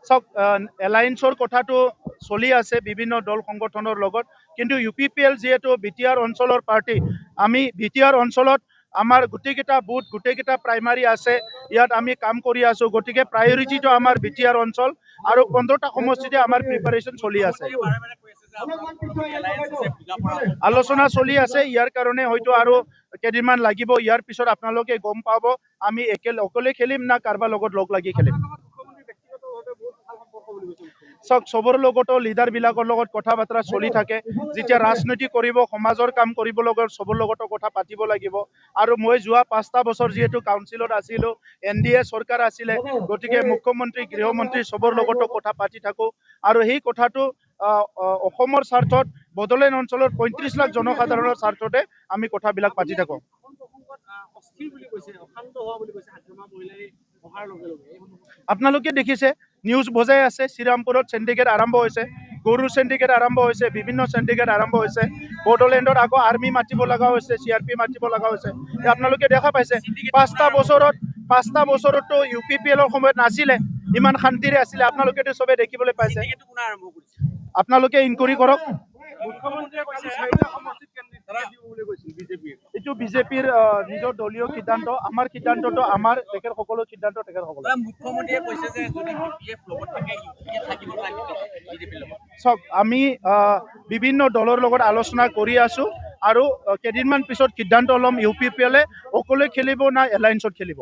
চাওক এলায়েন্সৰ কথাটো চলি আছে বিভিন্ন দল সংগঠনৰ লগত, কিন্তু UPPL যিহেতু BTR অঞ্চলৰ পাৰ্টি, আমি BTR অঞ্চলত আমাৰ গোটেইকেইটা বুথ গোটেইকেইটা প্ৰাইমাৰী আছে, ইয়াত আমি কাম কৰি আছো। গতিকে প্ৰায়ৰিটিটো আমাৰ BTR অঞ্চল আৰু 15টা সমষ্টিতে আমাৰ প্ৰিপাৰেশ্যন চলি আছে, আলোচনা চলি আছে। ইয়াৰ কাৰণে হয়তো আৰু কেইদিনমান লাগিব। ইয়াৰ পিছত আপোনালোকে গম পাব আমি অকলে খেলিম না কাৰোবাৰ লগত লগ লাগি খেলিম। চাওক চবৰ লগতো লিডাৰবিলাকৰ লগত কথা বতৰা চলি থাকে। যেতিয়া ৰাজনীতি কৰিব, সমাজৰ কাম কৰিব লগত চবৰ লগতো কথা পাতিব লাগিব। আৰু মই যোৱা 5টা বছৰ যিহেতু কাউন্সিলত আছিলো, NDA চৰকাৰ আছিলে, গতিকে মুখ্যমন্ত্ৰী গৃহমন্ত্ৰী চবৰ লগতো কথা পাতি থাকো। আৰু সেই কথাটো অসমৰ স্বাৰ্থত, বড়োলেণ্ড অঞ্চলৰ 35 লাখ জনসাধাৰণৰ স্বাৰ্থতে আমি কথাবিলাক পাতি থাকো। আপোনালোকে দেখিছে, নিউজ বজাই আছে, শ্ৰীৰামপুৰত চেণ্ডিকেট আৰম্ভ হৈছে, গৰুৰ চেণ্ডিকেট আৰম্ভ হৈছে, বিভিন্ন চেণ্ডিকেট আৰম্ভ হৈছে। বড়োলেণ্ডত আকৌ আৰ্মি মাতিব লগা হৈছে, CRP মাতিব লগা হৈছে। আপোনালোকে দেখা পাইছে 5টা বছৰতো UPPLৰ সময়ত নাছিলে, ইমান শান্তিৰে আছিলে। আপোনালোকেতো চবে দেখিবলৈ পাইছে। আপোনালোকে ইনকুৱাৰী কৰক। এইটো বিজেপিৰ নিজৰ দলীয় সিদ্ধান্ত। আমাৰ সিদ্ধান্তটো আমাৰ, তেখেতসকলৰ সিদ্ধান্ত তেখেতসকলৰ। চাওক আমি বিভিন্ন দলৰ লগত আলোচনা কৰি আছো আৰু কেইদিনমান পিছত সিদ্ধান্ত ল'ম UPPL অকলে খেলিব না এলায়েন্সত খেলিব।